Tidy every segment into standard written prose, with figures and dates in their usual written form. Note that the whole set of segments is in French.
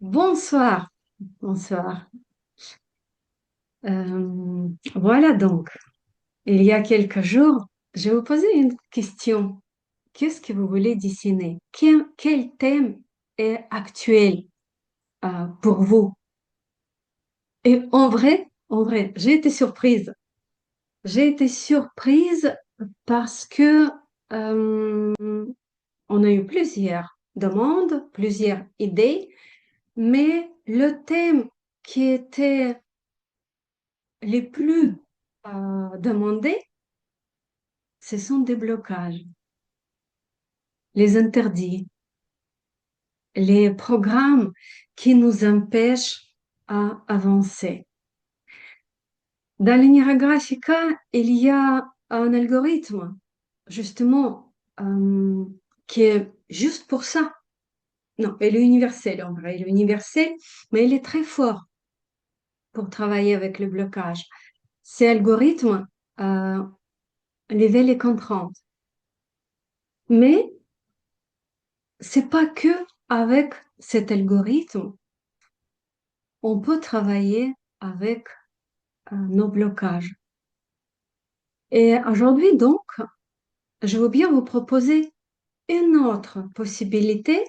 Bonsoir, bonsoir. Voilà donc, il y a quelques jours, je vous posais une question. Qu'est-ce que vous voulez dessiner? Quel thème est actuel pour vous? Et en vrai, j'ai été surprise. J'ai été surprise parce que euh, on a eu plusieurs demandes, plusieurs idées, mais le thème qui était les plus demandés, ce sont des blocages, les interdits, les programmes qui nous empêchent à avancer. Dans l'Inira Graphica, il y a un algorithme, justement, qui est juste pour ça. Non, il est universel en vrai, il est universel, mais il est très fort pour travailler avec le blocage. Ces algorithmes révèlent les contraintes. Mais c'est pas que avec cet algorithme, on peut travailler avec nos blocages. Et aujourd'hui, donc, je veux bien vous proposer une autre possibilité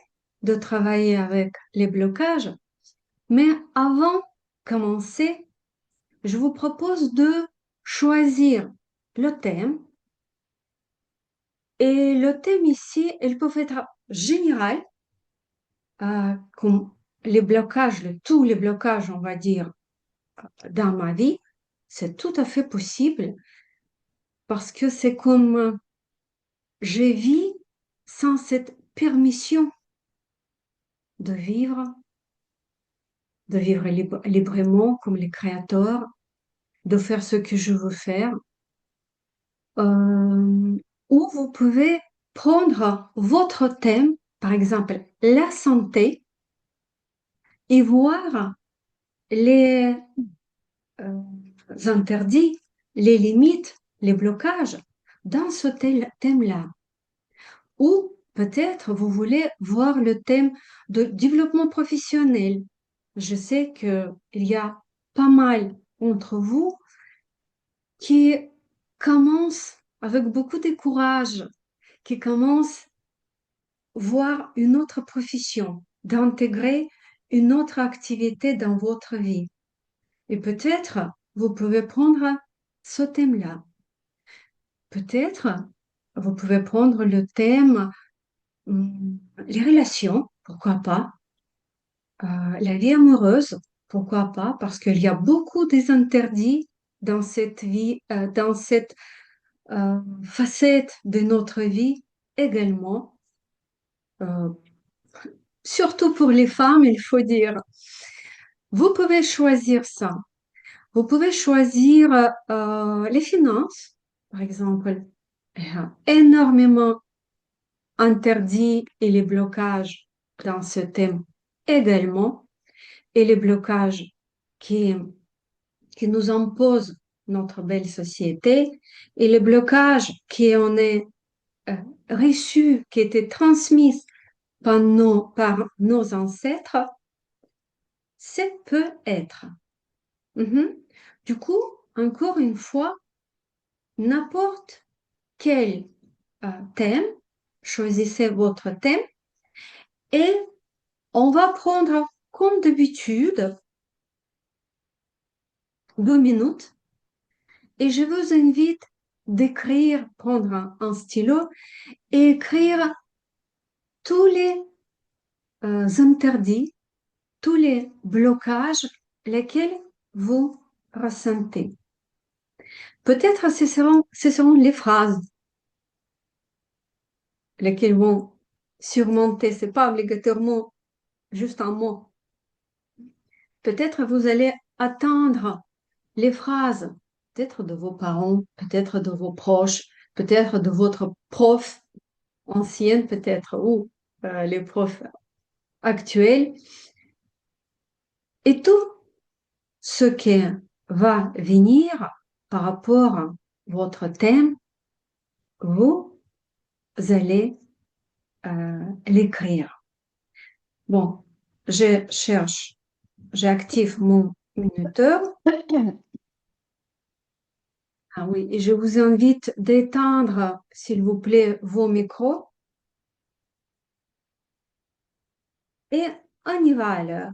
de travailler avec les blocages. Mais avant de commencer, je vous propose de choisir le thème. Et le thème ici, il peut être général, comme les blocages, tous les blocages, on va dire, dans ma vie, c'est tout à fait possible parce que c'est comme je vis sans cette permission de vivre, librement comme les créateurs, de faire ce que je veux faire. Euh, ou vous pouvez prendre votre thème, par exemple la santé, et voir les euh, interdits, les limites, les blocages dans ce thème-là. Ou peut-être vous voulez voir le thème de développement professionnel. Je sais qu'il y a pas mal entre vous qui commencent avec beaucoup de courage, qui commencent à voir une autre profession, d'intégrer une autre activité dans votre vie. Et peut-être vous pouvez prendre ce thème-là. Peut-être vous pouvez prendre le thème les relations, pourquoi pas, la vie amoureuse, pourquoi pas, parce qu'il y a beaucoup des interdits dans cette vie, dans cette facette de notre vie également, euh, surtout pour les femmes, il faut dire. Vous pouvez choisir ça. Vous pouvez choisir les finances, par exemple. Il y a énormément interdits et les blocages dans ce thème également. Et les blocages qui, qui nous imposent notre belle société et les blocages qui en est euh, reçus, qui étaient transmis par nos ancêtres, c'est peut être. Mhm. Du coup, encore une fois, n'importe quel thème, choisissez votre thème et on va prendre comme d'habitude 2 minutes et je vous invite d'écrire, prendre un stylo et écrire tous les interdits, tous les blocages lesquels vous ressentez. Peut-être ce seront les phrases lesquelles vont surmonter, c'est pas obligatoirement juste un mot. Peut-être vous allez attendre les phrases, peut-être de vos parents, peut-être de vos proches, peut-être de votre prof ancienne, peut-être, ou les profs actuels. Et tout ce qui va venir par rapport à votre thème, vous allez l'écrire. Bon, je cherche, j'active mon minuteur. Ah oui, et je vous invite d'éteindre, s'il vous plaît, vos micros. Et on y va alors.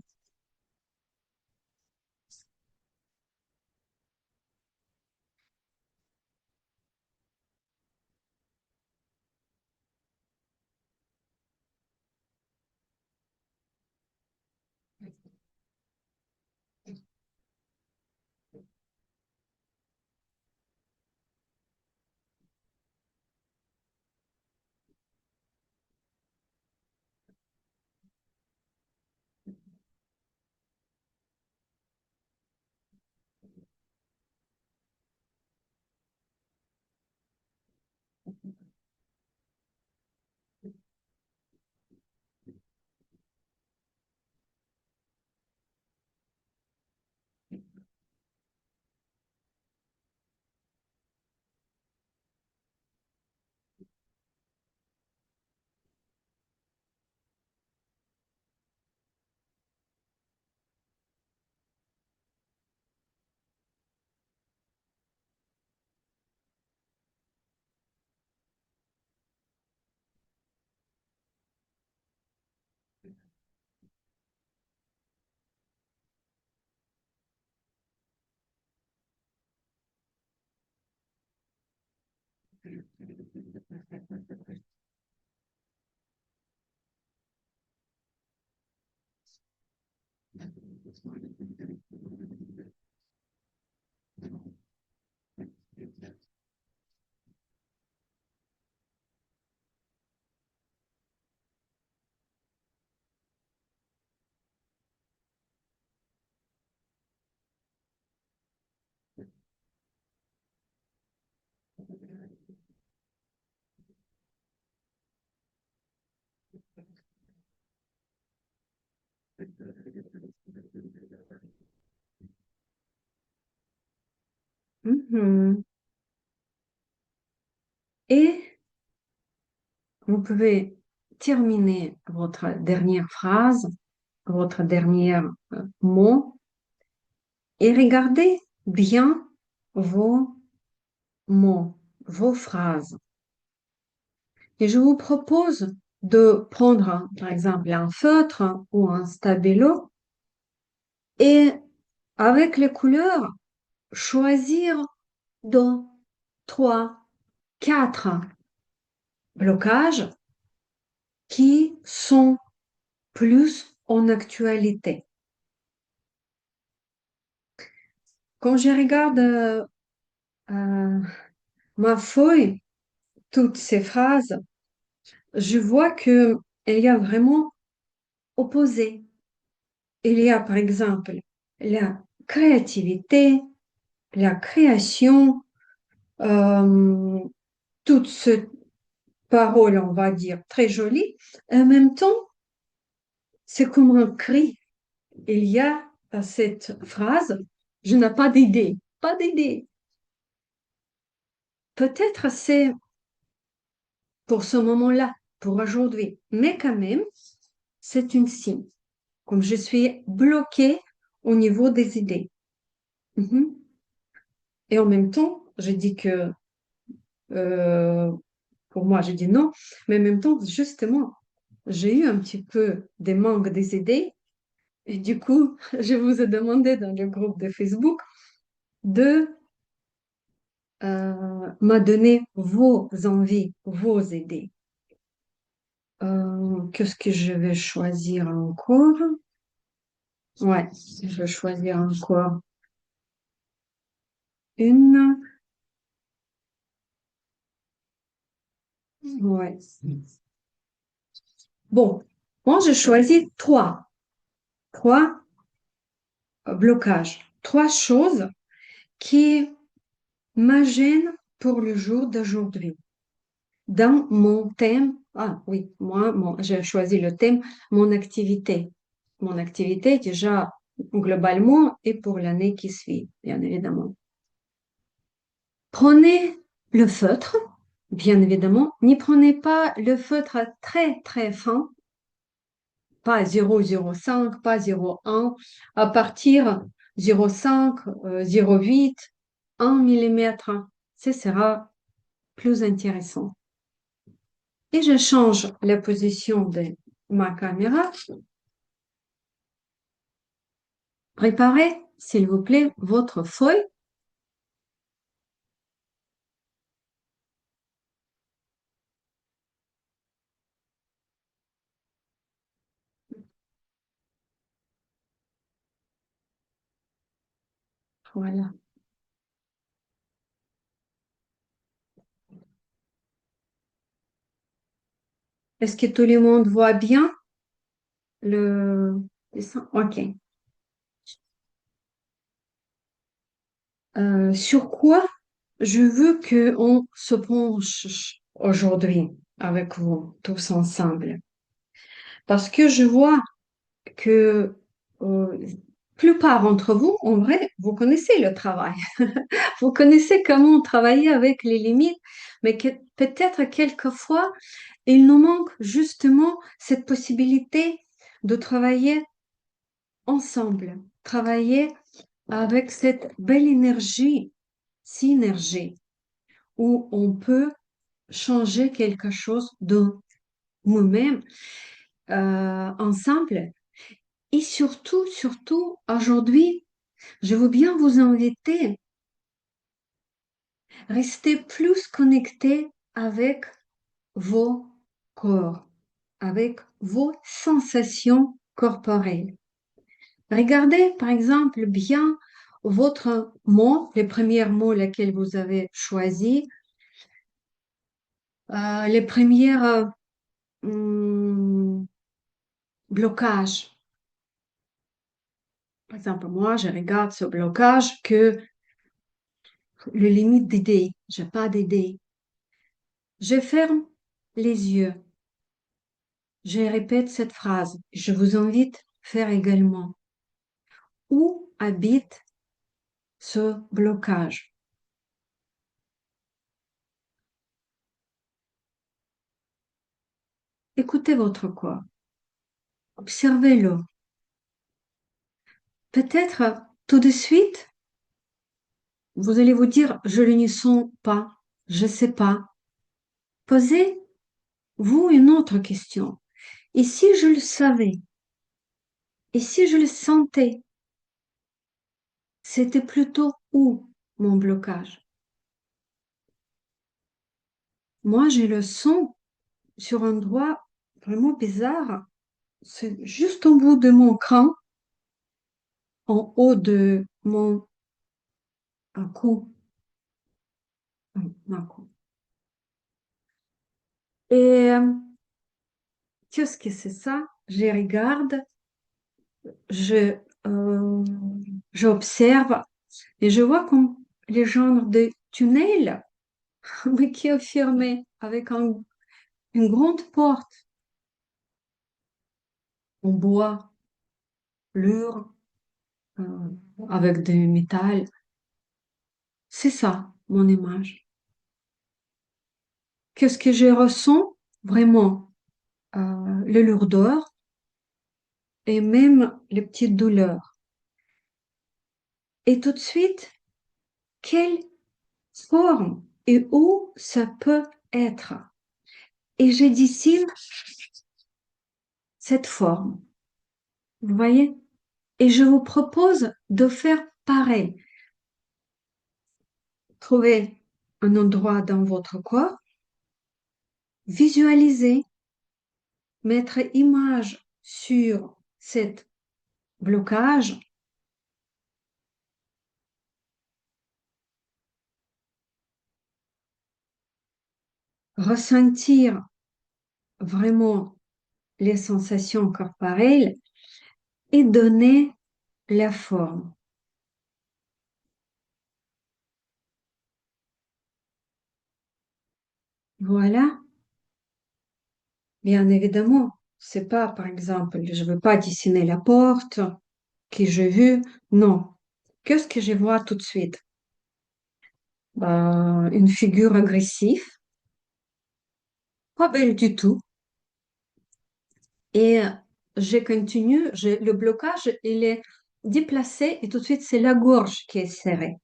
Mhm. Et vous pouvez terminer votre dernière phrase, votre dernier mot, et regardez bien vos mots, vos phrases. Et je vous propose de prendre, par exemple, un feutre ou un stabilo et avec les couleurs, choisir dans trois, quatre blocages qui sont plus en actualité. Quand je regarde euh, ma feuille, toutes ces phrases, je vois que il y a vraiment opposé. Il y a par exemple la créativité, la création, euh, toutes ces paroles, on va dire, très jolies. En même temps, c'est comme un cri. Il y a cette phrase, je n'ai pas d'idée, pas d'idée. Peut-être c'est pour ce moment-là, pour aujourd'hui, mais quand même, c'est une signe. Comme je suis bloquée au niveau des idées. Mhm. Et en même temps, je dis que euh, pour moi, je dis non, mais en même temps, justement, j'ai eu un petit peu des manques des idées et du coup, je vous ai demandé dans le groupe de Facebook de me donner vos envies, vos idées. Qu'est-ce que je vais choisir encore? Ouais, je vais choisir encore une. Ouais. Bon, moi, je choisis trois blocages, trois choses qui me gênent pour le jour d'aujourd'hui. Dans mon thème, ah oui, j'ai choisi le thème, mon activité. Mon activité, déjà, globalement, et pour l'année qui suit, bien évidemment. Prenez le feutre, bien évidemment. N'y prenez pas le feutre très, très fin. pas 0,05, pas 0,1, à partir 0,5, 0,8, 1 millimètre. Ce sera plus intéressant. Et je change la position de ma caméra. Préparez, s'il vous plaît, votre feuille. Voilà. Est-ce que tout le monde voit bien le dessin? OK. Sur quoi je veux qu'on se penche aujourd'hui avec vous, tous ensemble? Parce que je vois que plupart d'entre vous, en vrai, vous connaissez le travail. Vous connaissez comment travailler avec les limites, mais que peut-être quelquefois, il nous manque justement cette possibilité de travailler ensemble, travailler avec cette belle énergie, synergie, où on peut changer quelque chose de nous-mêmes ensemble. Et surtout, surtout, aujourd'hui, je veux bien vous inviter à rester plus connecté avec vos corps, avec vos sensations corporelles. Regardez, par exemple, bien votre mot, les premiers mots lesquels vous avez choisis, les premiers hum, blocages. Par exemple, moi, je regarde ce blocage que le limite d'idées. J'ai pas d'idées. Je ferme les yeux. Je répète cette phrase. Je vous invite à faire également. Où habite ce blocage? Écoutez votre corps. Observez-le. Peut-être tout de suite, vous allez vous dire, je ne le sens pas, je ne sais pas. Posez-vous une autre question. Et si je le savais? Et si je le sentais? C'était plutôt où mon blocage? Moi, je le sens sur un endroit vraiment bizarre. C'est juste au bout de mon crâne, en haut de mon cou. Un cou. Et qu'est-ce que c'est ça? Je regarde, je, euh, j'observe et je vois comme les genres de tunnels, mais qui est fermé avec une grande porte en bois, lourd, euh, avec du métal. C'est ça, mon image. Qu'est-ce que je ressens? Vraiment, le lourdeur et même les petites douleurs. Et tout de suite, quelle forme et où ça peut être? Et je dessine cette forme. Vous voyez? Et je vous propose de faire pareil. Trouvez un endroit dans votre corps, visualisez, mettre image sur cet blocage, ressentir vraiment les sensations corporelles et donner la forme. Voilà, bien évidemment, c'est pas, par exemple, je veux pas dessiner la porte que j'ai vue, non. Qu'est-ce que je vois tout de suite? Une figure agressive, pas belle du tout, et je continue, le blocage, il est déplacé et tout de suite, c'est la gorge qui est serrée.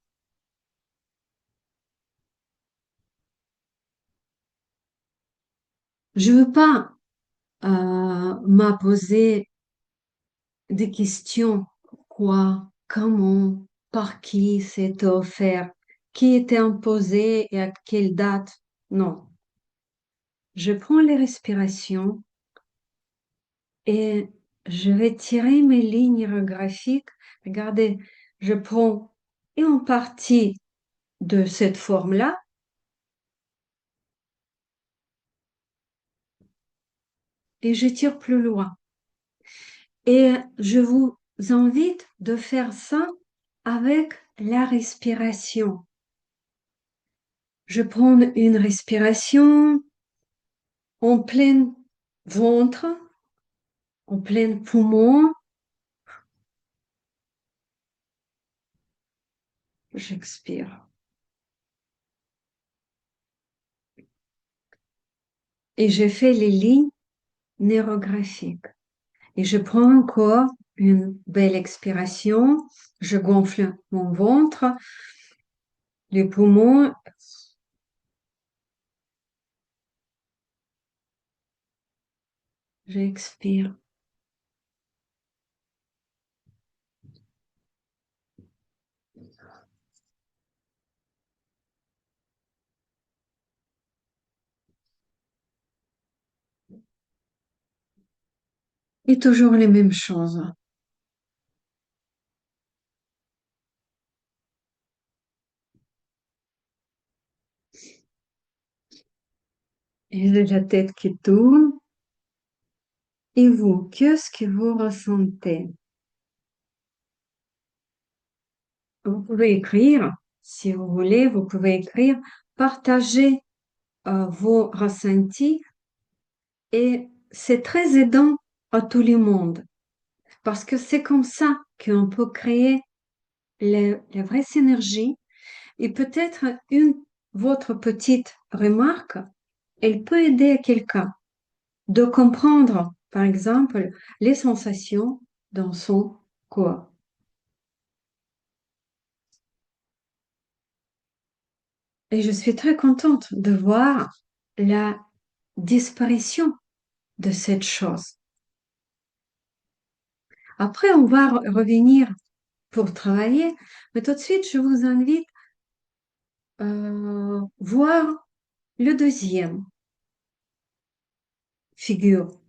Je veux pas m'imposer des questions. Quoi, comment, par qui c'était offert, qui était imposé et à quelle date. Non, je prends les respirations et je vais tirer mes lignes graphiques. Regardez, je prends une partie de cette forme-là et je tire plus loin. Et je vous invite de faire ça avec la respiration. Je prends une respiration en plein ventre, en plein poumon. J'expire. Et je fais les lignes neurographiques. Et je prends encore une belle expiration. Je gonfle mon ventre, les poumons. J'expire. Et toujours les mêmes choses. Et j'ai la tête qui tourne. Et vous, qu'est-ce que vous ressentez? Vous pouvez écrire, si vous voulez, vous pouvez écrire, partager vos ressentis et c'est très aidant à tout le monde parce que c'est comme ça qu'on peut créer la vraie synergie et peut-être votre petite remarque, elle peut aider quelqu'un de comprendre, par exemple, les sensations dans son corps. Et je suis très contente de voir la disparition de cette chose. Après, on va revenir pour travailler, mais tout de suite, je vous invite à voir le deuxième figure.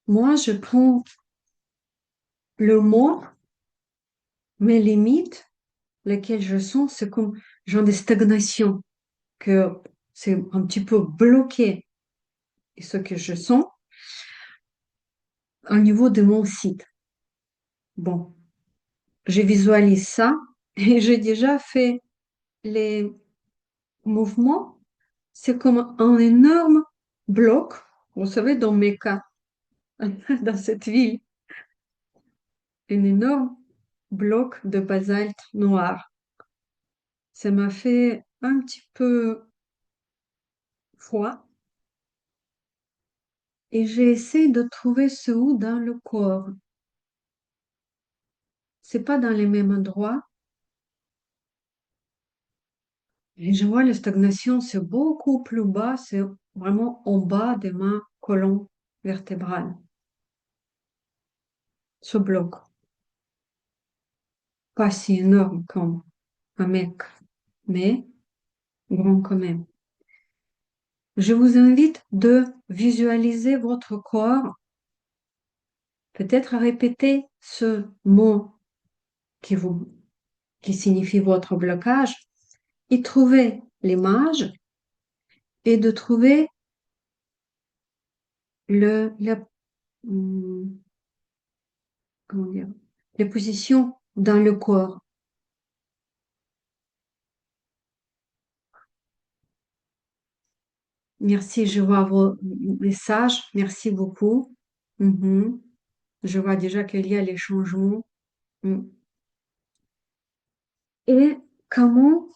Moi, je prends le mot, mes limites, lesquelles je sens, c'est comme genre de stagnation, que c'est un petit peu bloqué. Et ce que je sens au niveau de mon site. Bon, je visualise ça et j'ai déjà fait les mouvements. C'est comme un énorme bloc, vous savez, dans mes cas, dans cette ville, un énorme bloc de basalte noir. Ça m'a fait un petit peu froid et j'ai essayé de trouver ce où dans le corps. C'est pas dans les mêmes endroits. Et je vois la stagnation, c'est beaucoup plus bas, c'est vraiment en bas de ma colonne vertébrale. Ce bloc, pas si énorme comme un mec, mais grand quand même. Je vous invite de visualiser votre corps, peut-être à répéter ce mot qui vous, qui signifie votre blocage, et trouver l'image et de trouver la, hum, comment dire, les positions dans le corps. Merci, je vois vos messages. Merci beaucoup. Mhm. Je vois déjà qu'il y a les changements. Mm. Et comment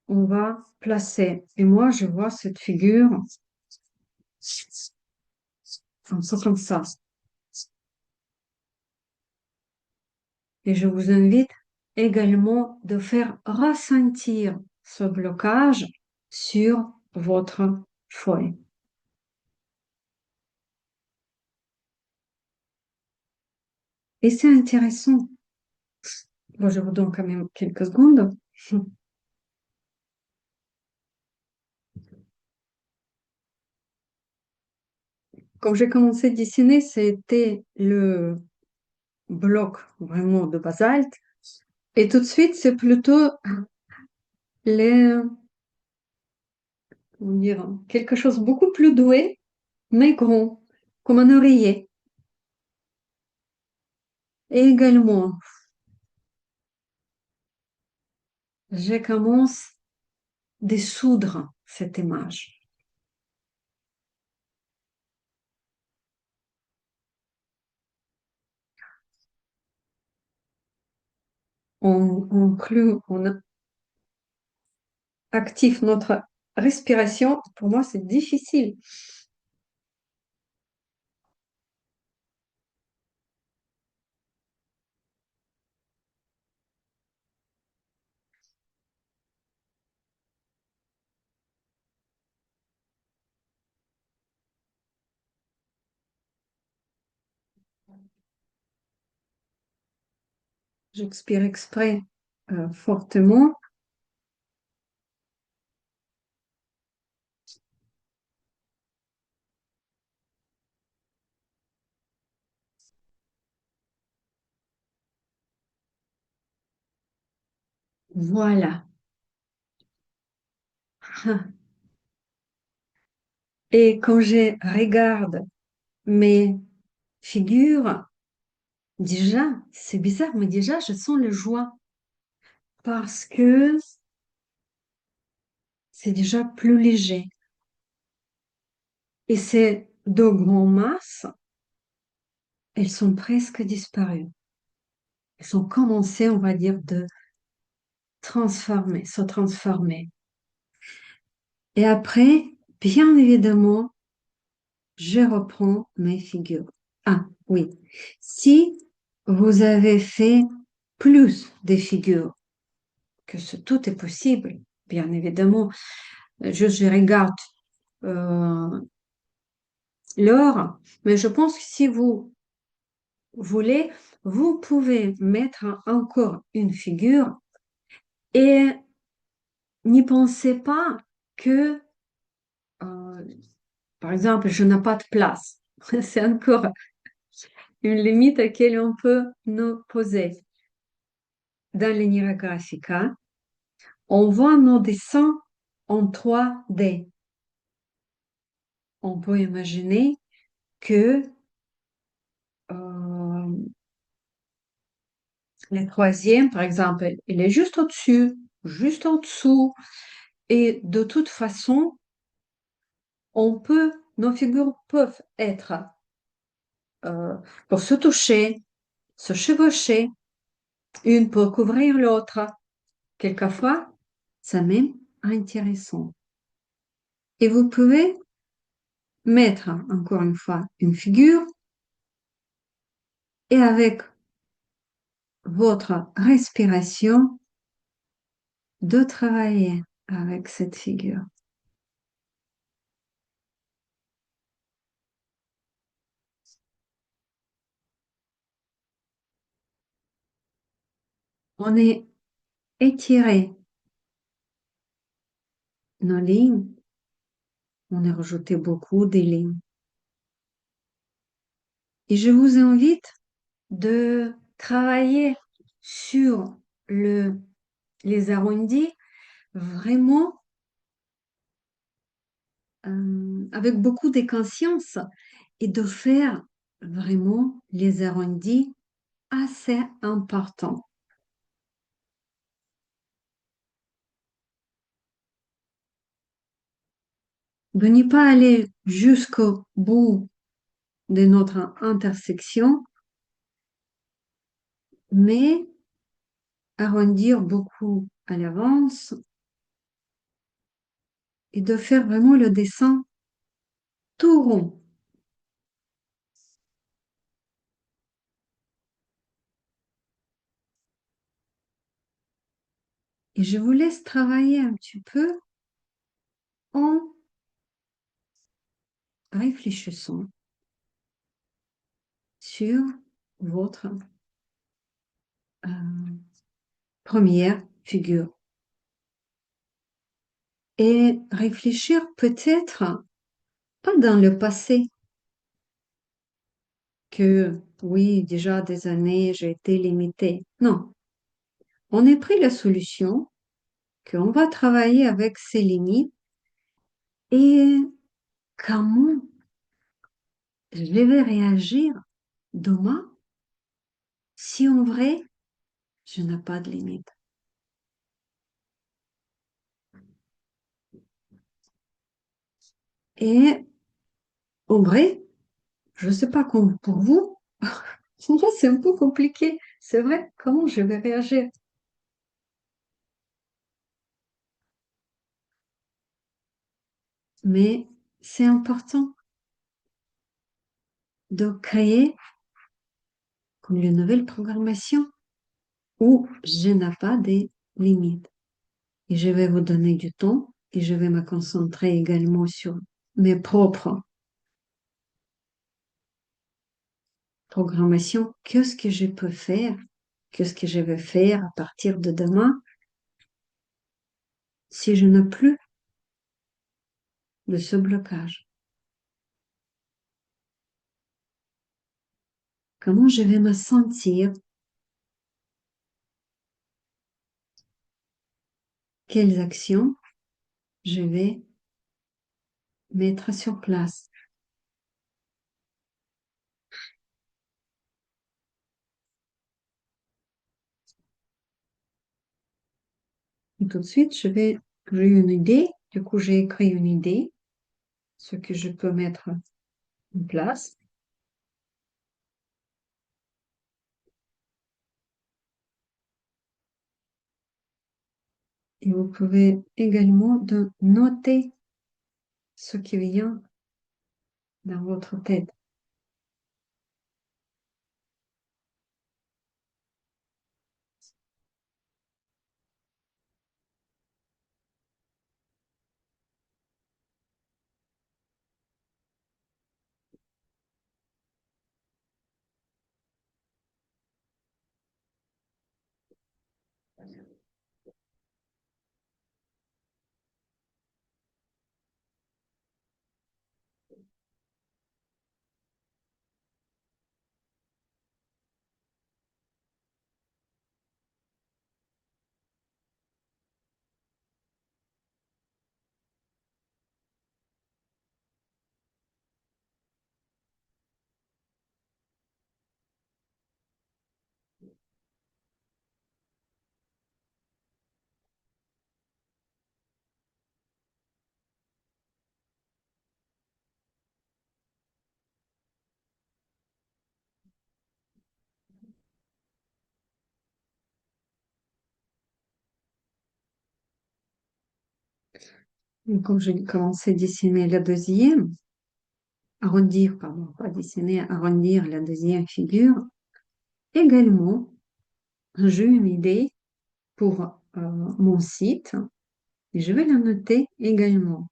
on va placer? Et moi, je vois cette figure comme ça. Et je vous invite également de faire ressentir ce blocage sur votre feuille. Et c'est intéressant. Bon, je vous donne quand même quelques secondes. Quand j'ai commencé à dessiner, c'était le bloc vraiment de basalte. Et tout de suite, c'est plutôt les, comment dire, quelque chose de beaucoup plus doué, mais grand, comme un oreiller. Et également, je commence à soudre cette image. On active notre respiration. Pour moi, c'est difficile. J'expire exprès fortement. Voilà. Et quand je regarde mes figures, déjà, c'est bizarre, mais déjà, je sens le joie parce que c'est déjà plus léger. Et ces deux grandes masses, elles sont presque disparues. Elles ont commencé, on va dire, de se transformer. Et après, bien évidemment, je reprends mes figures. Ah oui, si vous avez fait plus de figures, tout est possible, bien évidemment. Je regarde euh, l'heure, mais je pense que si vous voulez, vous pouvez mettre encore une figure et n'y pensez pas que, euh, par exemple, je n'ai pas de place. C'est encore une limite à laquelle on peut nous poser. Dans l'Univers Graphica, on voit nos dessins en 3D. On peut imaginer que euh, le troisième, par exemple, il est juste au-dessus, juste en dessous. Et de toute façon, nos figures peuvent être euh, pour se toucher, se chevaucher, une pour couvrir l'autre. Quelquefois, c'est même intéressant. Et vous pouvez mettre encore une fois une figure et avec votre respiration de travailler avec cette figure. On est étiré nos lignes, on a rajouté beaucoup de lignes. Et je vous invite de travailler sur les arrondis vraiment avec beaucoup de conscience et de faire vraiment les arrondis assez importants. De ne pas aller jusqu'au bout de notre intersection, mais arrondir beaucoup à l'avance et de faire vraiment le dessin tout rond. Et je vous laisse travailler un petit peu en réfléchissant sur votre euh, première figure et réfléchir peut-être pas dans le passé, que oui, déjà des années, j'ai été limitée. Non, on a pris la solution qu'on va travailler avec ces limites et comment je vais réagir demain si en vrai, je n'ai pas de limite. Et en vrai, je ne sais pas comment pour vous, moi c'est un peu compliqué. C'est vrai, comment je vais réagir? Mais c'est important de créer comme une nouvelle programmation où je n'ai pas de limites. Et je vais vous donner du temps et je vais me concentrer également sur mes propres programmations. Qu'est-ce que je peux faire? Qu'est-ce que je vais faire à partir de demain si je n'ai plus de ce blocage? Comment je vais me sentir? Quelles actions je vais mettre sur place? Et tout de suite, j'ai une idée. Du coup, j'ai écrit une idée, ce que je peux mettre en place. Et vous pouvez également de noter ce qui vient dans votre tête. Et quand j'ai commencé à dessiner la deuxième, arrondir, pardon, pas dessiner, arrondir la deuxième figure, également, j'ai une idée pour mon site et je vais la noter également.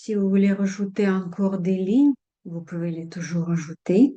Si vous voulez rajouter encore des lignes, vous pouvez les toujours rajouter.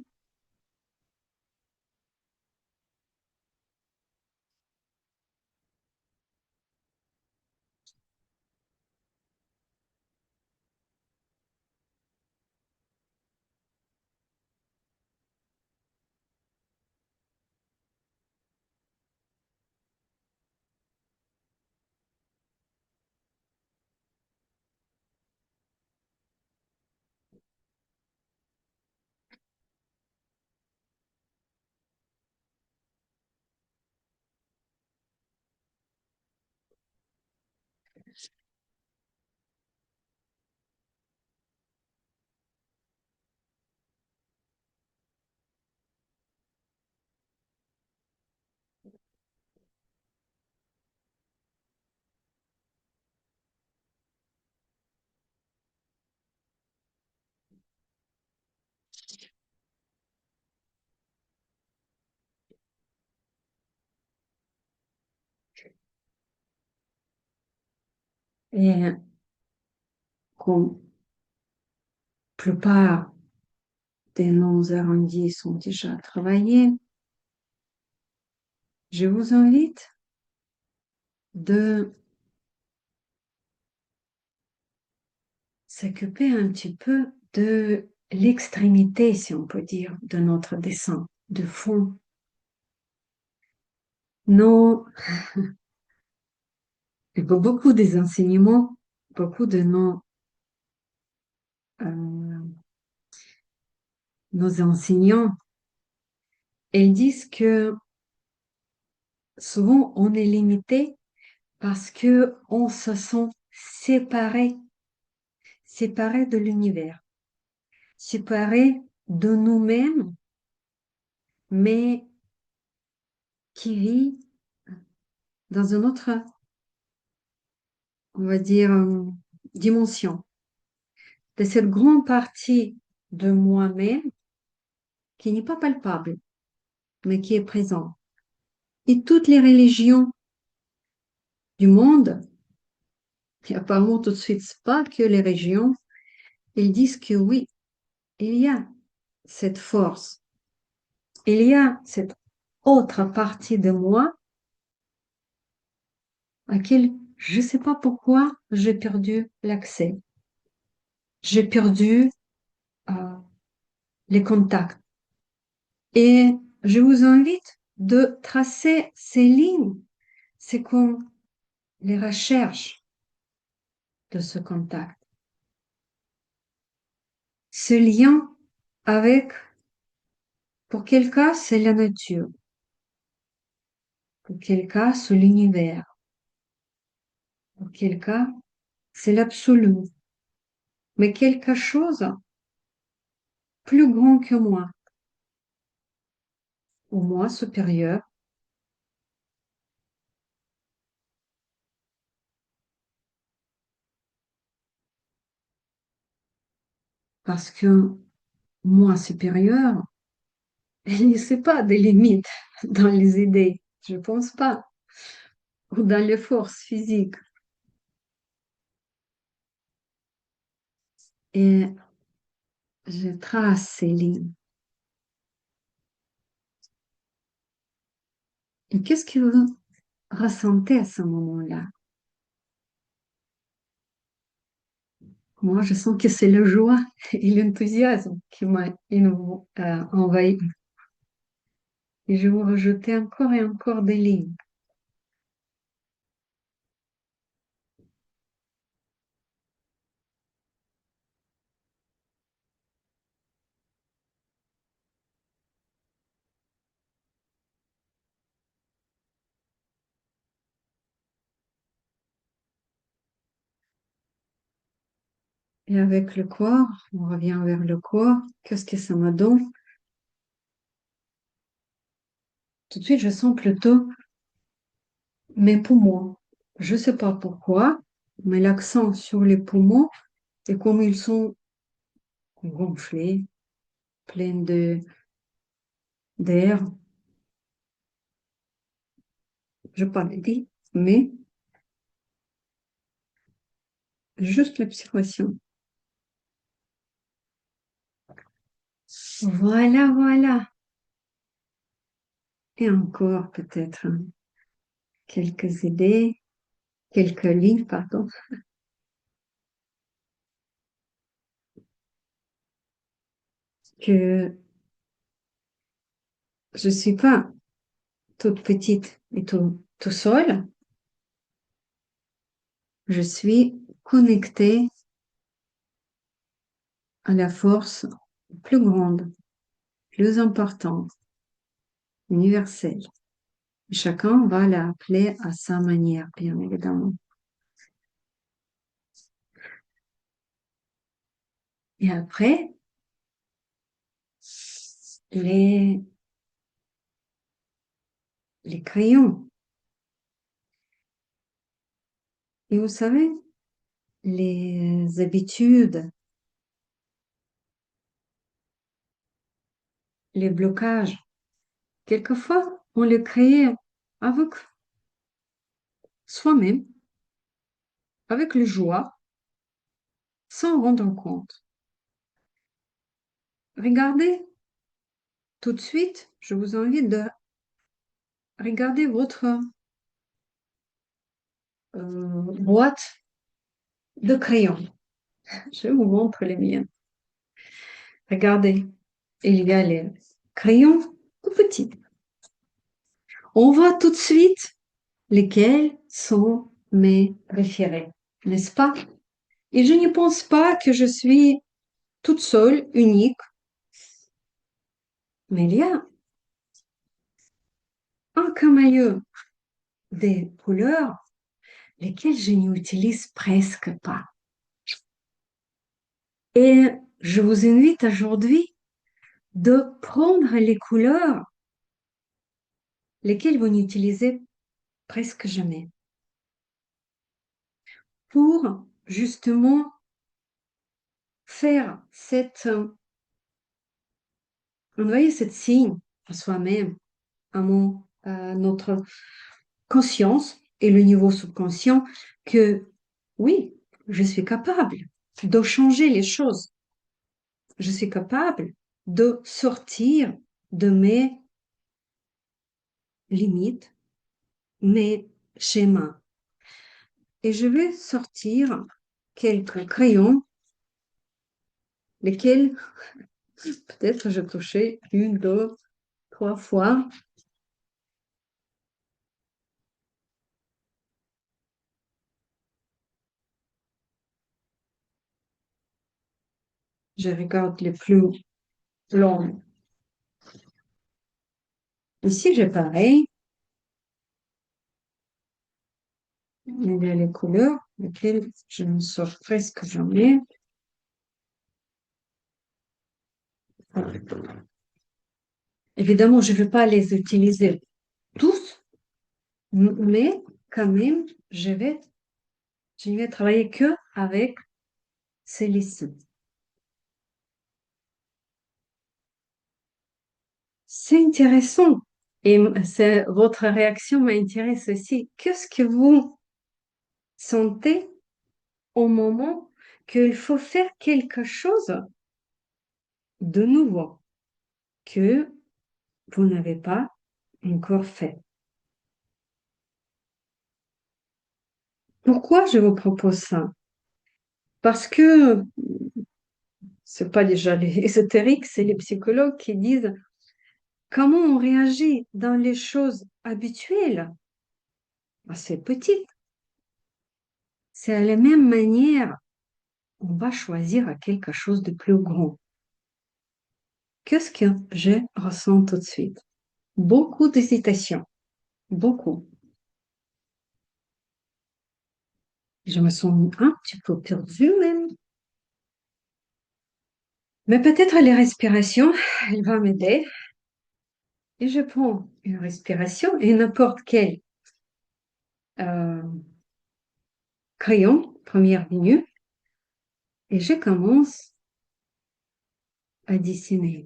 Et comme la plupart de nos arrondis sont déjà travaillés, je vous invite de s'occuper un petit peu de l'extrémité, si on peut dire, de notre dessin de fond. Nos, beaucoup des enseignements, beaucoup de euh, nos enseignants, ils disent que souvent on est limité parce que on se sent séparé, séparé de l'univers, séparé de nous-mêmes, mais qui vit dans une autre, on va dire, dimension. De cette grande partie de moi-même qui n'est pas palpable, mais qui est présente. Et toutes les religions du monde, et apparemment tout de suite, c'est pas que les religions, ils disent que oui, il y a cette force, il y a cette autre partie de moi à laquelle je ne sais pas pourquoi j'ai perdu l'accès. J'ai perdu euh, les contacts. Et je vous invite de tracer ces lignes. C'est comme les recherches de ce contact. Ce lien avec, pour quel cas, c'est la nature. Pour quel cas, c'est l'univers. Pour quel cas, c'est l'absolu. Mais quelque chose plus grand que moi, au moi supérieur, parce que moi supérieur, il n'y a pas de limites dans les idées, je pense pas, ou dans les forces physiques. Et je trace ces lignes. Et qu'est-ce que vous ressentez à ce moment-là? Moi, je sens que c'est la joie et l'enthousiasme qui m'a envahi. Et je vais vous rajouter encore et encore des lignes. Et avec le corps, on revient vers le corps. Qu'est-ce que ça me donne? Tout de suite, je sens plutôt mes poumons. Je ne sais pas pourquoi, mais l'accent sur les poumons, et comme ils sont gonflés, pleins d'air, je ne vais pas le dire, mais juste l'observation. Voilà, voilà. Et encore peut-être quelques idées, quelques lignes, pardon, que je suis pas toute petite et tout seule. Je suis connectée à la force plus grande, plus importante, universelle. Chacun va l'appeler à sa manière, bien évidemment. Et après, les, les crayons. Et vous savez, les habitudes, les blocages, quelquefois, on les crée avec soi-même, avec le joie, sans rendre compte. Regardez tout de suite, je vous invite de regarder votre boîte de crayons. Je vous montre les miens. Regardez, il y a les crayons tout petits. On voit tout de suite lesquels sont mes préférés, n'est-ce pas? Et je ne pense pas que je suis toute seule, unique, mais il y a un camailleux des couleurs lesquelles je n'utilise presque pas. Et je vous invite aujourd'hui de prendre les couleurs lesquelles vous n'utilisez presque jamais pour justement faire envoyer cette signe à soi-même, à notre conscience et le niveau subconscient que oui, je suis capable de changer les choses. Je suis capable de sortir de mes limites, mes schémas. Et je vais sortir quelques crayons, lesquels peut-être je touchais une, deux, trois fois. Je regarde les plus longs. Ici, j'ai pareil. Il y a les couleurs, lesquelles je ne sors presque jamais. Évidemment, je ne vais pas les utiliser tous, mais quand même, je ne vais travailler que avec celui-ci. C'est intéressant. Et votre réaction m'intéresse aussi. Qu'est-ce que vous sentez au moment qu'il faut faire quelque chose de nouveau que vous n'avez pas encore fait? Pourquoi je vous propose ça? Parce que c'est pas déjà les ésotériques, c'est les psychologues qui disent comment on réagit dans les choses habituelles. Ben, c'est petit. C'est à la même manière, on va choisir quelque chose de plus grand. Qu'est-ce que je ressens tout de suite? Beaucoup d'hésitation, beaucoup. Je me sens un petit peu perdue même. Mais peut-être les respirations, elle va m'aider. Et je prends une respiration et n'importe quel euh, crayon, première minute, et je commence à dessiner.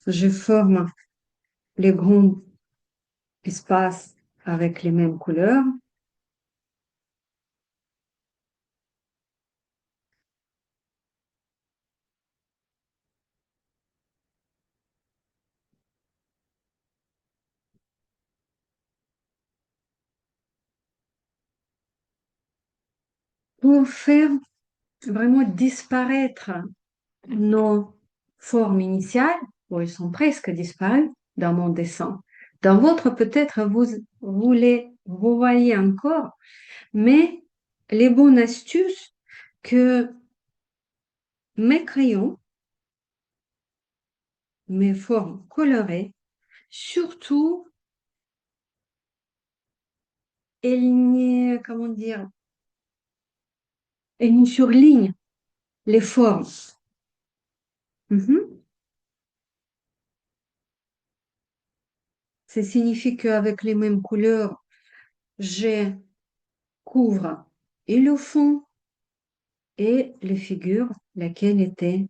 Je forme les grands espaces avec les mêmes couleurs. pour faire vraiment disparaître nos formes initiales. Bon, ils sont presque disparus dans mon dessin. Dans votre, peut-être, vous voyez encore, mais les bonnes astuces que mes crayons, mes formes colorées, surtout, comment dire, elles surlignent les formes. Mhm. Ça signifie qu'avec les mêmes couleurs, je couvre et le fond et les figures, laquelle était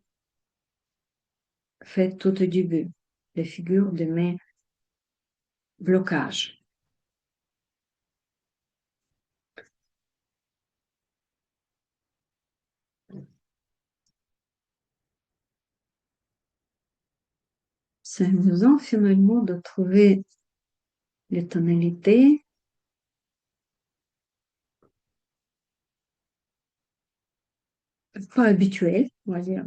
faite tout au début, les figures de mes blocages. C'est amusant finalement de trouver les tonalités pas habituelles, on va dire.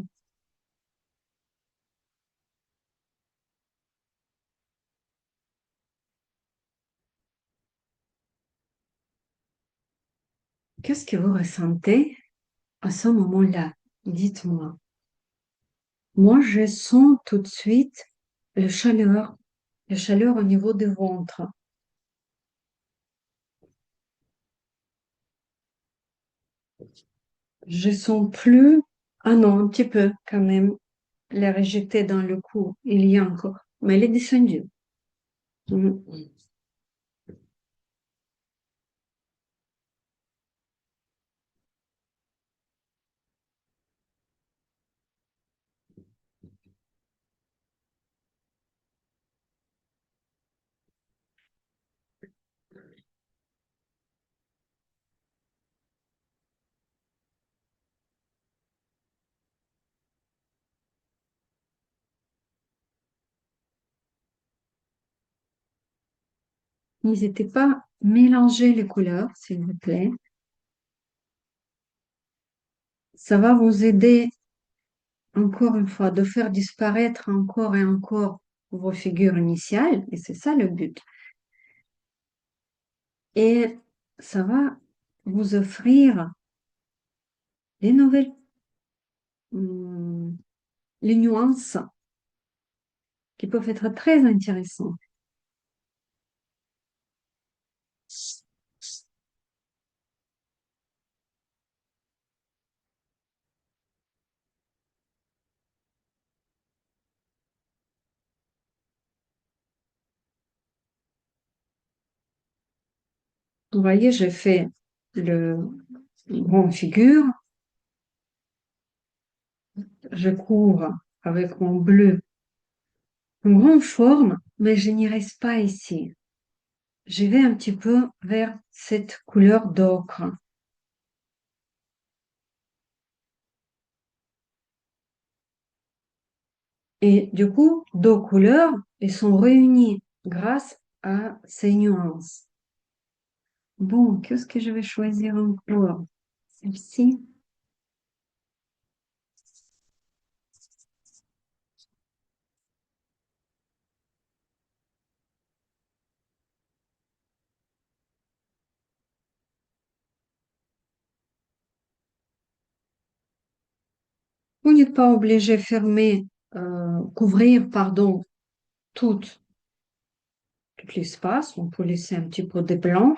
Qu'est-ce que vous ressentez à ce moment-là? Dites-moi. Moi, je sens tout de suite le la chaleur au niveau du ventre. Je sens plus, ah non, un petit peu quand même, la rejeter dans le cou. Il y a encore, mais elle est descendue. Mhm. N'hésitez pas à mélanger les couleurs, s'il vous plaît. Ça va vous aider, encore une fois, de faire disparaître encore et encore vos figures initiales, et c'est ça le but. Et ça va vous offrir des nouvelles, hum, les nuances qui peuvent être très intéressantes. Vous voyez, j'ai fait le grand figure, je couvre avec mon bleu une grande forme, mais je n'y reste pas ici. Je vais un petit peu vers cette couleur d'ocre. Et du coup, deux couleurs, elles sont réunies grâce à ces nuances. Bon, qu'est-ce que je vais choisir encore? Celle-ci. Vous n'êtes pas obligé de fermer, couvrir, pardon, tout, tout l'espace. On peut laisser un petit peu de blanc.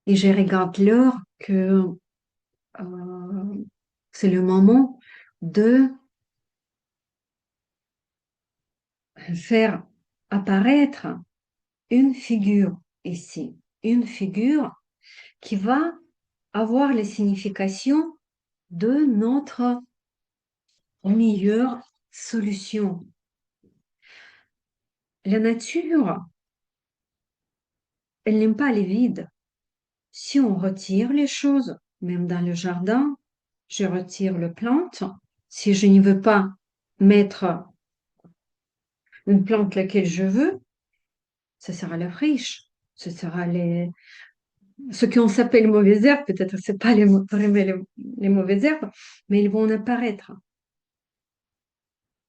Et je regarde l'heure que c'est le moment de faire apparaître une figure ici, une figure qui va avoir les significations de notre meilleure solution. La nature, elle n'aime pas les vides. Si on retire les choses, même dans le jardin, je retire le plante. Si je ne veux pas mettre une plante laquelle je veux, ce sera la friche. Ce sera ce qu'on s'appelle mauvaises herbes, peut-être c'est pas vraiment les mauvaises herbes, mais ils vont apparaître.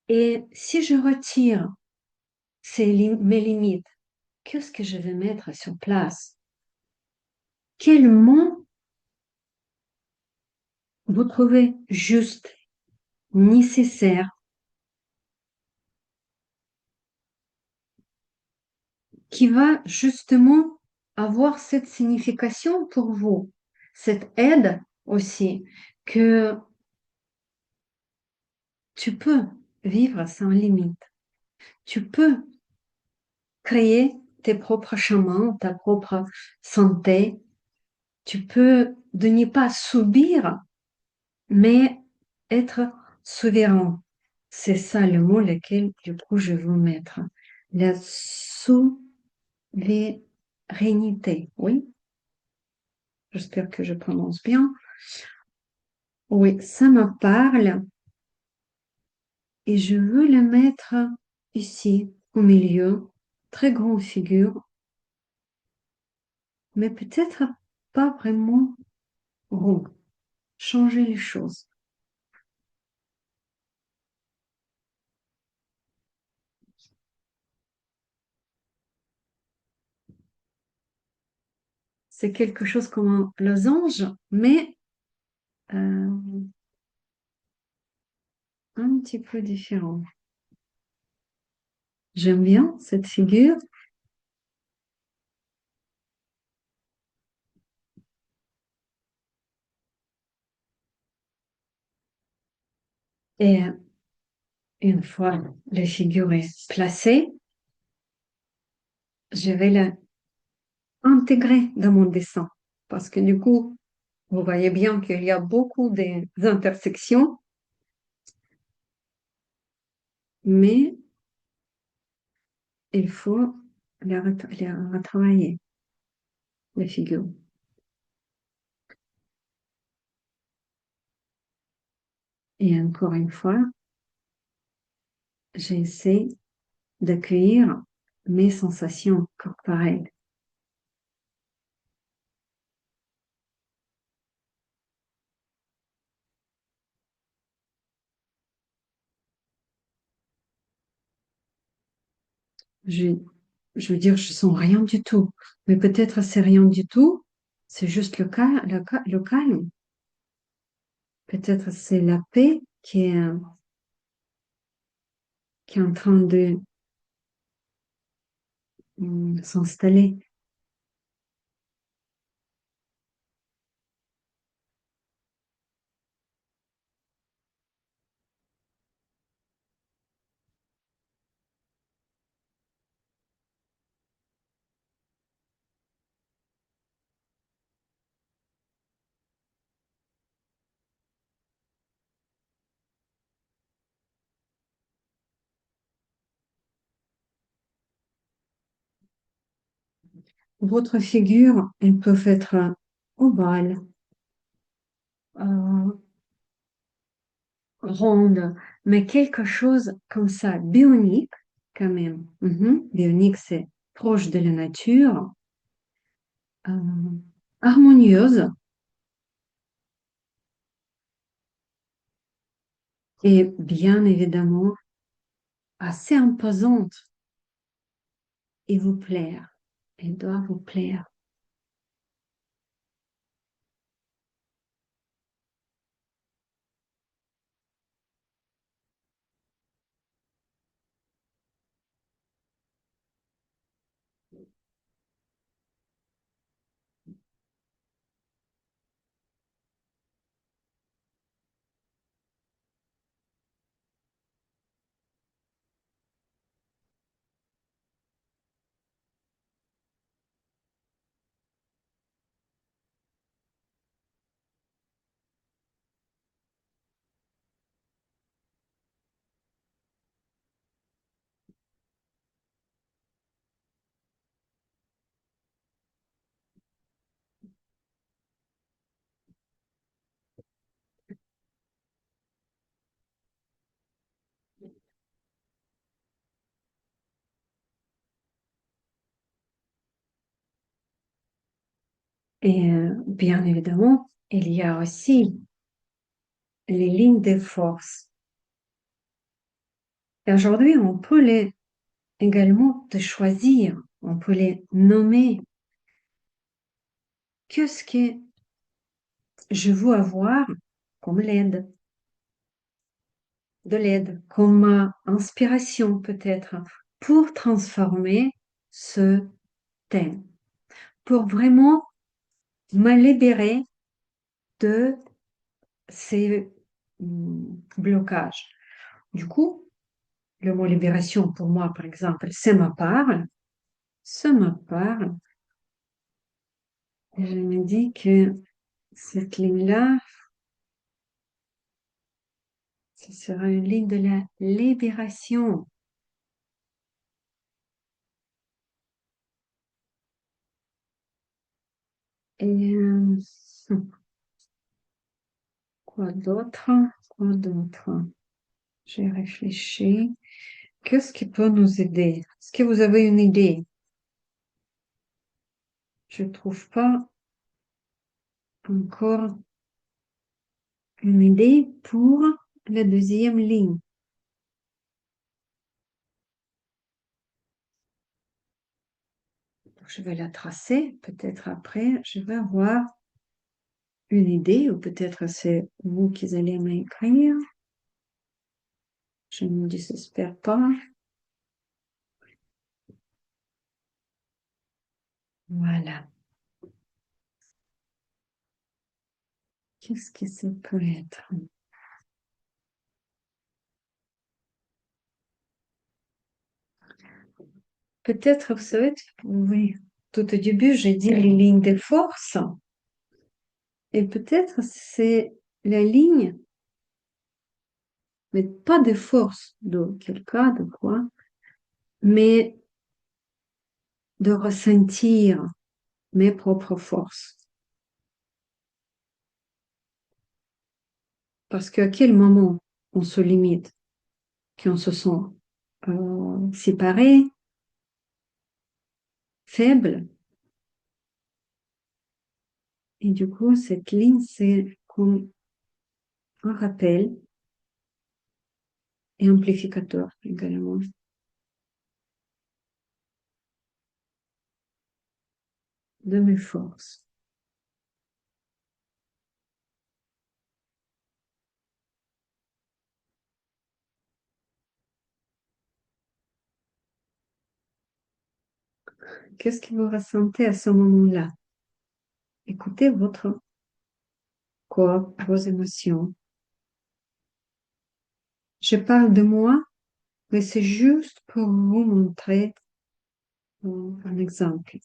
Et si je retire mes limites, qu'est-ce que je vais mettre sur place? Quel mot vous trouvez juste, nécessaire, qui va justement avoir cette signification pour vous, cette aide aussi, que tu peux vivre sans limite. Tu peux créer tes propres chemins, ta propre santé. Tu peux de ne pas subir, mais être souverain. C'est ça le mot lequel, du coup, je veux mettre. La souveraineté. Oui, j'espère que je prononce bien. Oui, ça me parle et je veux le mettre ici, au milieu. Très grande figure, mais peut-être pas vraiment rond. Changer les choses. C'est quelque chose comme un losange, mais euh, un petit peu différent. J'aime bien cette figure et une fois la figure est placée, je vais l'intégrer dans mon dessin parce que du coup, vous voyez bien qu'il y a beaucoup d'intersections, mais il faut les retravailler, les figures. Et encore une fois, j'essaie d'accueillir mes sensations corporelles. Je, je veux dire, je sens rien du tout. Mais peut-être c'est rien du tout, c'est juste le calme. Peut-être c'est la paix qui est en train de s'installer. Votre figure, elles peuvent être ovales, euh, rondes, mais quelque chose comme ça, bionique quand même. Mhm. Bionique, c'est proche de la nature, euh, harmonieuse et bien évidemment assez imposante et vous plaire. Elle doit vous plaire. Et bien évidemment, il y a aussi les lignes de force. Et aujourd'hui, on peut les également de choisir, on peut les nommer. Qu'est-ce que je veux avoir comme l'aide, de l'aide, comme inspiration peut-être, pour transformer ce thème, pour vraiment me libérer de ces blocages. Du coup, le mot libération pour moi, par exemple, ça me parle. Et je me dis que cette ligne-là, ce sera une ligne de la libération. Et quoi d'autre? Quoi d'autre? J'ai réfléchi. Qu'est-ce qui peut nous aider? Est-ce que vous avez une idée? Je ne trouve pas encore une idée pour la deuxième ligne. Je vais la tracer. Peut-être après, je vais avoir une idée ou peut-être c'est vous qui allez m'écrire. Je ne me désespère pas. Voilà. Qu'est-ce que ça peut être? Peut-être, vous savez, oui, tout au début, j'ai dit les lignes de force. Et peut-être c'est la ligne, mais pas de force, de quel cas, de quoi, mais de ressentir mes propres forces. Parce qu'à quel moment on se limite, qu'on se sent séparé, faible, et du coup, cette ligne, c'est comme un rappel et amplificateur également de mes forces. Qu'est-ce que vous ressentez à ce moment-là? Écoutez votre corps, vos émotions. Je parle de moi, mais c'est juste pour vous montrer un exemple.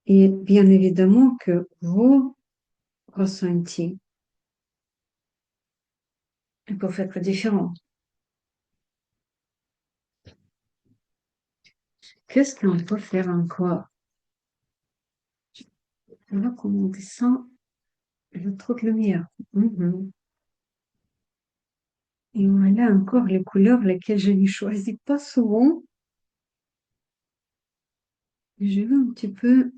Et bien évidemment que vos ressentis ils peuvent être différents. Qu'est-ce qu'on peut faire encore? Voilà comment on descend le truc lumière. Mhm. Et voilà encore les couleurs lesquelles je ne choisis pas souvent. Je veux un petit peu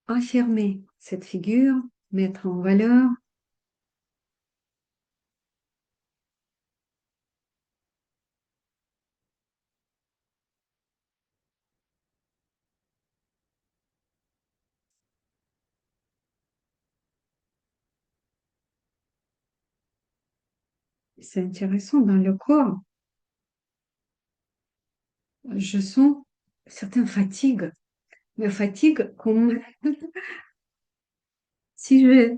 affirmer cette figure, mettre en valeur. C'est intéressant dans le corps. Je sens certaines fatigues, mais fatigue comme si je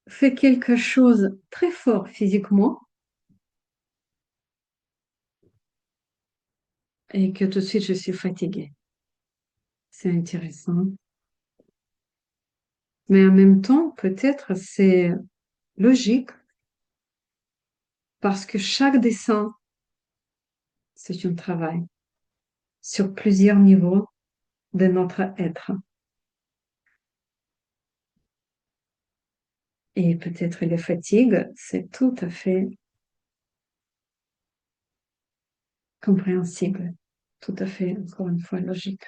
fais quelque chose très fort physiquement et que tout de suite je suis fatiguée. C'est intéressant. Mais en même temps, peut-être c'est logique parce que chaque dessin, c'est un travail sur plusieurs niveaux de notre être. Et peut-être les fatigues, c'est tout à fait compréhensible. tout à fait, encore une fois, logique.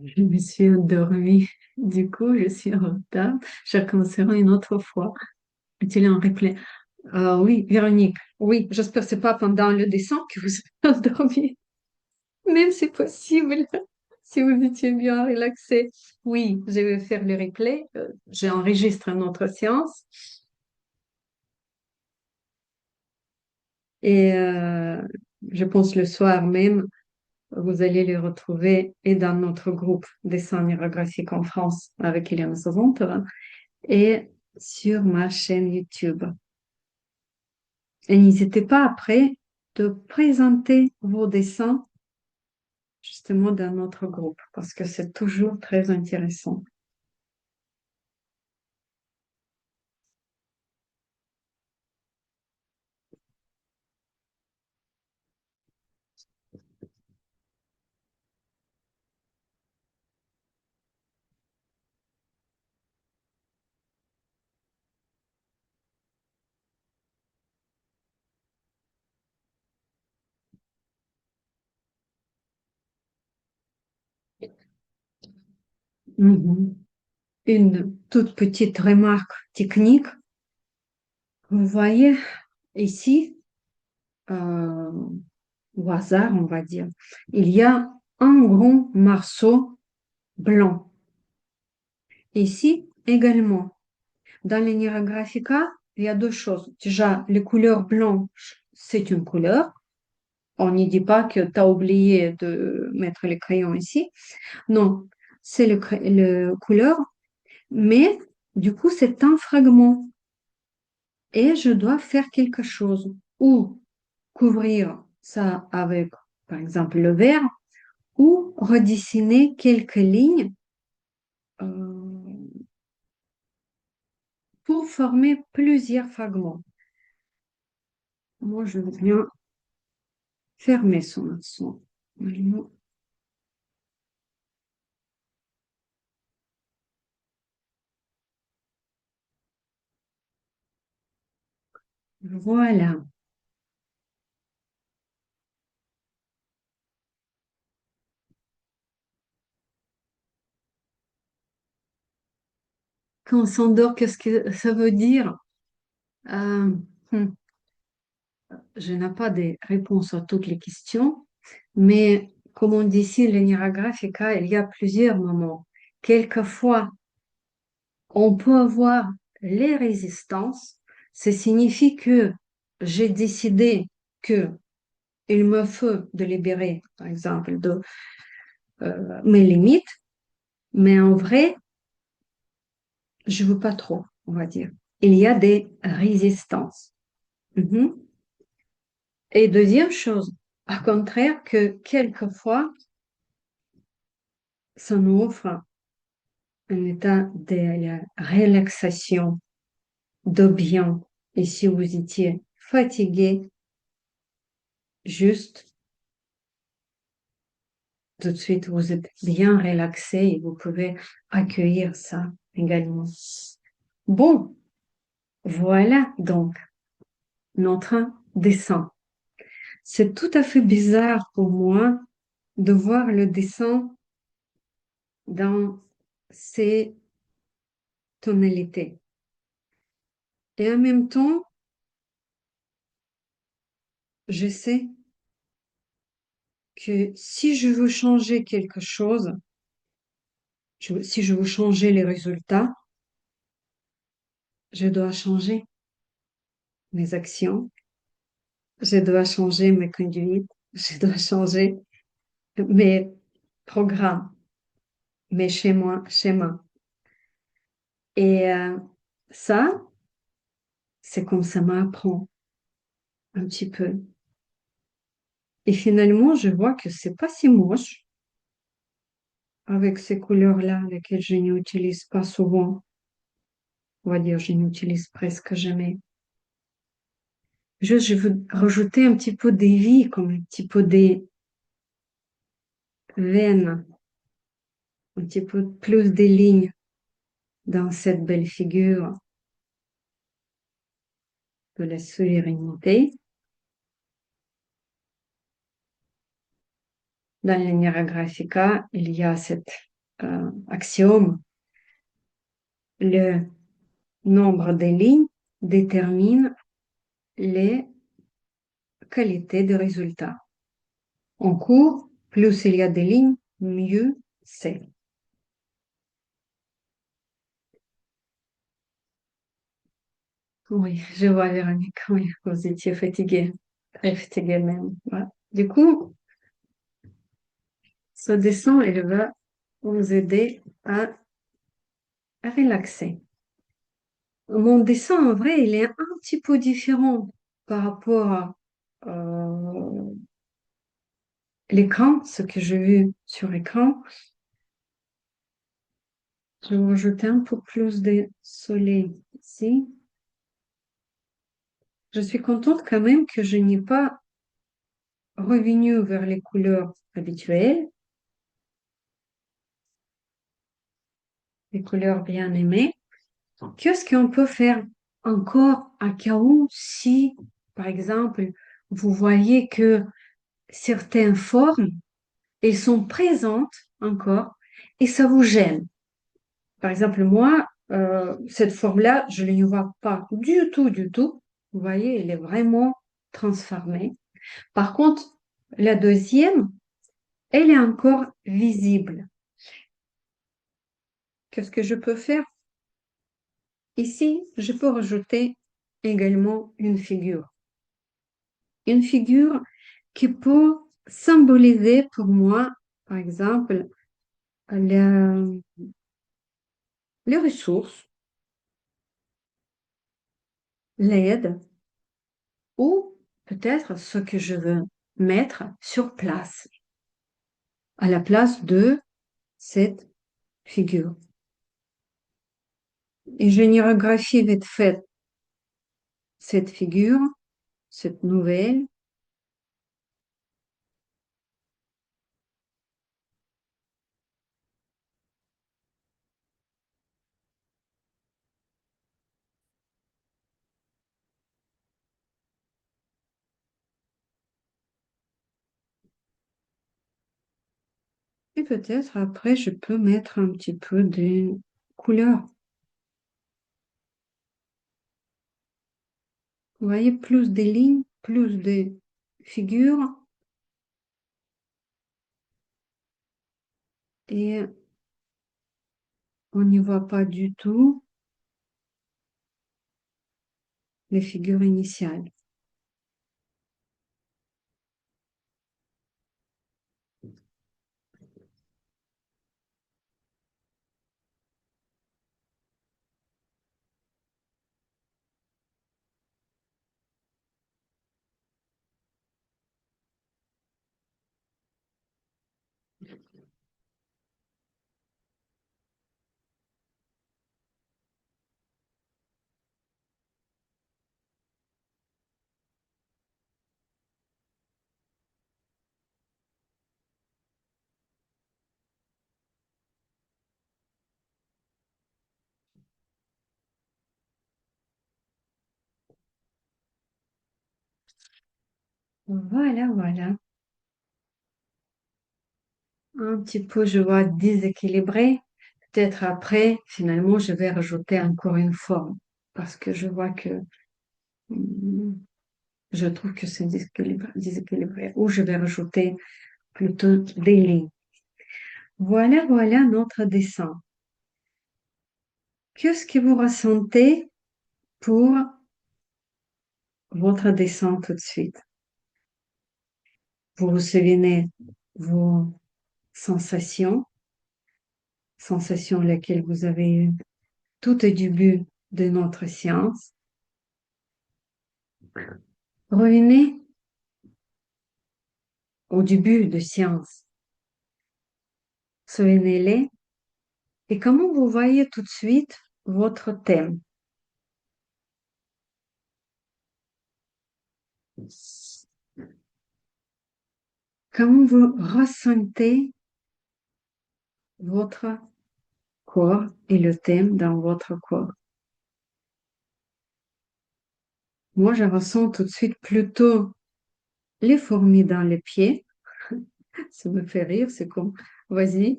Je me suis endormie. Du coup, je suis en retard. Je recommencerai une autre fois. Tu l'as en replay. Oui, Véronique. Oui, j'espère que c'est pas pendant le dessin que vous êtes endormie. Même c'est possible. Si vous étiez bien relaxé. Oui, je vais faire le replay. J'enregistre notre séance et je pense le soir même, vous allez les retrouver et dans notre groupe Dessin Mirographique en France avec Eliane Savonte et sur ma chaîne YouTube. Et n'hésitez pas après de présenter vos dessins justement dans notre groupe parce que c'est toujours très intéressant. Mhm. Une toute petite remarque technique. Vous voyez ici, euh, au hasard, on va dire, il y a un grand marceau blanc. Ici également, dans l'Enira Graphica, il y a deux choses. Déjà, les couleurs blanches, c'est une couleur. On n'y dit pas que tu as oublié de mettre les crayons ici. Non, c'est le couleur, mais du coup, c'est un fragment. Et je dois faire quelque chose ou couvrir ça avec, par exemple, le vert ou redessiner quelques lignes euh, pour former plusieurs fragments. Moi, je veux bien fermer son accent. Voilà. Quand on s'endort, qu'est-ce que ça veut dire? Euh, hmm, je n'ai pas de réponse à toutes les questions, mais comme on dit ici, l'Enneagramme Graphica, il y a plusieurs moments. Quelquefois, on peut avoir les résistances. Ça signifie que j'ai décidé que il me faut de libérer, par exemple, de mes limites, mais en vrai, je veux pas trop, on va dire. Il y a des résistances. Mhm. Et deuxième chose, au contraire, que quelquefois, ça nous offre un état de relaxation, de bien. Et si vous étiez fatigué, juste tout de suite, vous êtes bien relaxé et vous pouvez accueillir ça également. Bon, voilà donc notre dessin. C'est tout à fait bizarre pour moi de voir le dessin dans ces tonalités. Et en même temps, je sais que si je veux changer quelque chose, si je veux changer les résultats, je dois changer mes actions, je dois changer mes conduites, je dois changer mes programmes, mes schémas. Et ça, c'est comme ça m'apprend un petit peu. Et finalement, je vois que c'est pas si moche avec ces couleurs-là, lesquelles je n'utilise pas souvent. On va dire, je n'utilise presque jamais. Juste, je veux rajouter un petit peu des vies, comme un petit peu des veines, un petit peu plus des lignes dans cette belle figure de la sérénité. Dans l'Inera Graphica, il y a cet axiome, le nombre de lignes détermine les qualités des résultats. En cours, plus il y a de lignes, mieux c'est. Oui, je vois Véronique, oui, vous étiez fatiguée, très fatiguée même. Ouais. Du coup, ce dessin, il va vous aider à relaxer. Mon dessin, en vrai, il est un petit peu différent par rapport à l'écran, ce que j'ai vu sur écran. Je vais rajouter un peu plus de soleil ici. Je suis contente quand même que je n'ai pas revenu vers les couleurs habituelles, les couleurs bien aimées. Qu'est-ce qu'on peut faire encore à cas où si, par exemple, vous voyez que certaines formes, elles sont présentes encore et ça vous gêne. Par exemple, moi, cette forme-là, je ne la vois pas du tout, du tout. Vous voyez, elle est vraiment transformée. Par contre, la deuxième, elle est encore visible. Qu'est-ce que je peux faire? Ici, je peux rajouter également une figure. Une figure qui peut symboliser pour moi, par exemple, le- les ressources, l'aide ou peut-être ce que je veux mettre sur place, à la place de cette figure. Et je généalogie vite fait cette figure, cette nouvelle, et peut-être après je peux mettre un petit peu de couleur. Vous voyez, plus des lignes, plus de figures, et on n'y voit pas du tout les figures initiales. Voilà, voilà. un petit peu, je vois, déséquilibré. Peut-être après, finalement, je vais rajouter encore une forme parce que je vois que hum, je trouve que c'est déséquilibré. Ou je vais rajouter plutôt des lignes. Voilà, voilà notre dessin. Qu'est-ce que vous ressentez pour votre dessin tout de suite? Vous vous souvenez vos sensations, sensations lesquelles vous avez eues tout au début de notre séance. Revenez au début de séance. Souvenez-les. Et comment vous voyez tout de suite votre thème? Comment vous ressentez votre corps et le thème dans votre corps? Moi, je ressens tout de suite plutôt les fourmis dans les pieds. Ça me fait rire, c'est comme, vas-y,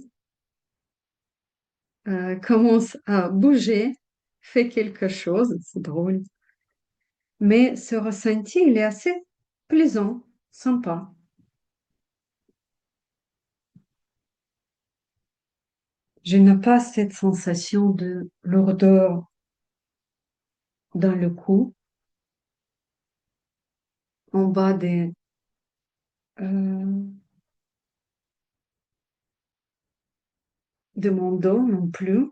commence à bouger, fais quelque chose, c'est drôle. Mais ce ressenti, il est assez plaisant, sympa. Je n'ai pas cette sensation de lourdeur dans le cou, en bas euh, de mon dos non plus.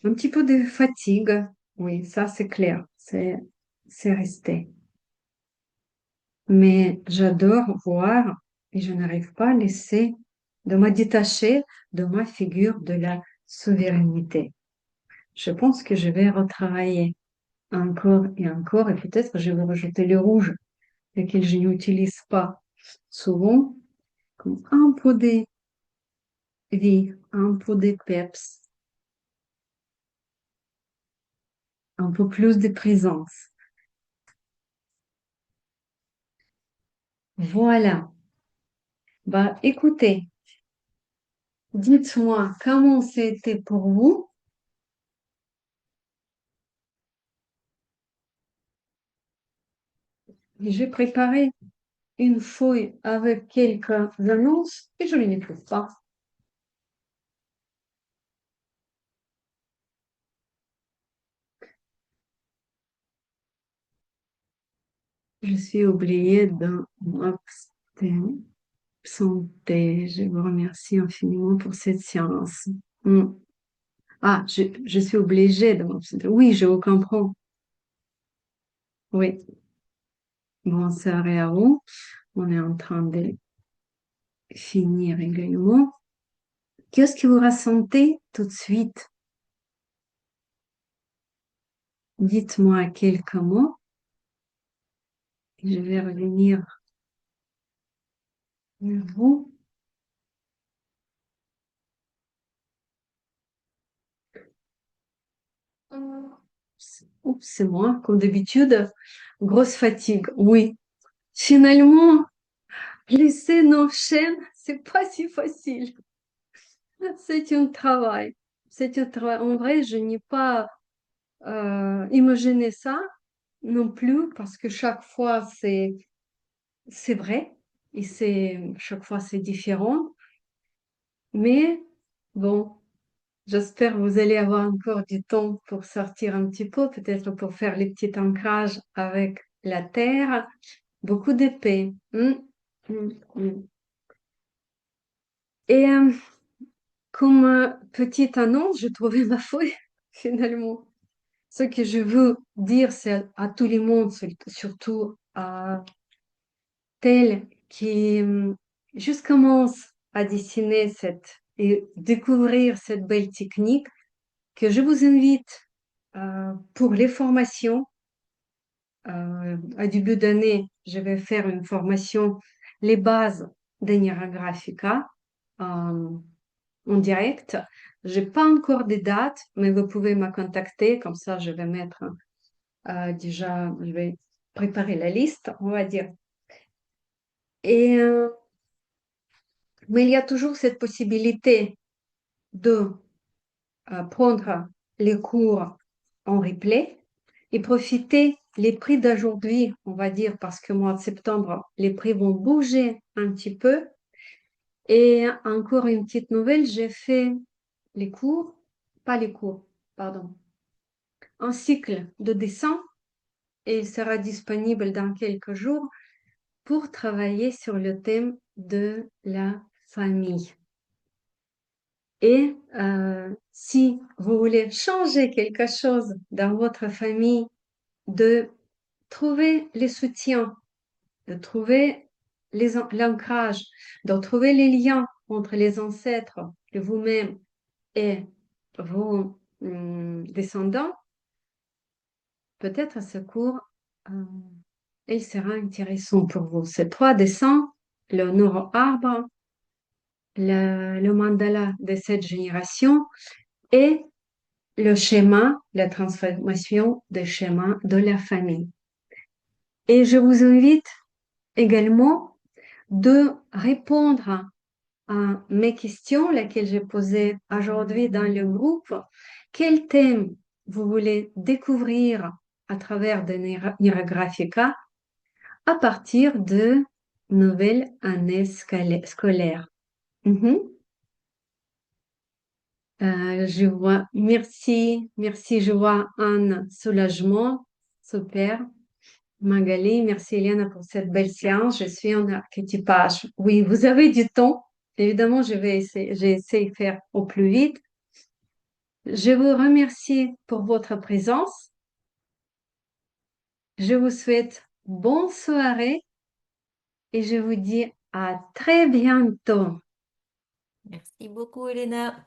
Un petit peu de fatigue, oui, ça c'est clair, c'est resté. Mais j'adore voir et je n'arrive pas à laisser de me détacher de ma figure de la souveraineté. Je pense que je vais retravailler encore et encore et peut-être je vais rajouter le rouge, lequel je n'utilise pas souvent, comme un peu de vie, un peu de peps, un peu plus de présence. Voilà. Bah, écoutez, dites-moi comment c'était pour vous. J'ai préparé une feuille avec quelques annonces et je ne les trouve pas. Je suis oubliée de m'absenter. Je vous remercie infiniment pour cette séance. Hmm. Ah, je suis obligée de m'absenter. Oui, je vous comprends. Oui. Bonne soirée à vous. On est en train de finir également. Qu'est-ce que vous ressentez tout de suite? Dites-moi quelques mots et je vais revenir vers vous. Oups, c'est moi, comme d'habitude. Grosse fatigue, oui. Finalement, laisser nos chaînes, c'est pas si facile. C'est un travail. C'est un travail. En vrai, je n'ai pas imaginé ça non plus parce que chaque fois, c'est vrai et chaque fois, c'est différent. Mais bon, j'espère que vous allez avoir encore du temps pour sortir un petit peu, peut-être pour faire les petits ancrages avec la terre. Beaucoup d'épais. Mm. Et comme petite annonce, j'ai trouvé ma feuille finalement. Ce que je veux dire, c'est à tout le monde, surtout à tel qui juste commence à dessiner et découvrir cette belle technique, que je vous invite pour les formations. À début d'année, je vais faire une formation, les bases d'Enira Graphica en direct. J'ai pas encore de dates, mais vous pouvez me contacter. Comme ça, je vais mettre déjà, je vais préparer la liste, on va dire. Et Mais il y a toujours cette possibilité de prendre les cours en replay et profiter les prix d'aujourd'hui, on va dire, parce que mois de septembre, les prix vont bouger un petit peu. Et encore une petite nouvelle, j'ai fait les cours, pas les cours, pardon, un cycle de dessin et il sera disponible dans quelques jours pour travailler sur le thème de la famille. Et si vous voulez changer quelque chose dans votre famille, de trouver les soutiens, de trouver l'ancrage, de trouver les liens entre les ancêtres de vous-même et vos descendants, peut-être ce cours, euh, il sera intéressant pour vous. Ces trois dessins, le neuro-arbre, le mandala de cette génération et le schéma, la transformation des schémas de la famille. Et je vous invite également de répondre à mes questions, lesquelles j'ai posées aujourd'hui dans le groupe. Quel thème vous voulez découvrir à travers de Neurographica à partir de nouvelle année scolaire? Mhm. Je vois, merci, je vois un soulagement, super. Magali, merci Eliana pour cette belle séance. Je suis en archétypage. Oui, vous avez du temps. Évidemment, j'essaie de faire au plus vite. Je vous remercie pour votre présence. Je vous souhaite bonne soirée et je vous dis à très bientôt. Merci beaucoup, Elena.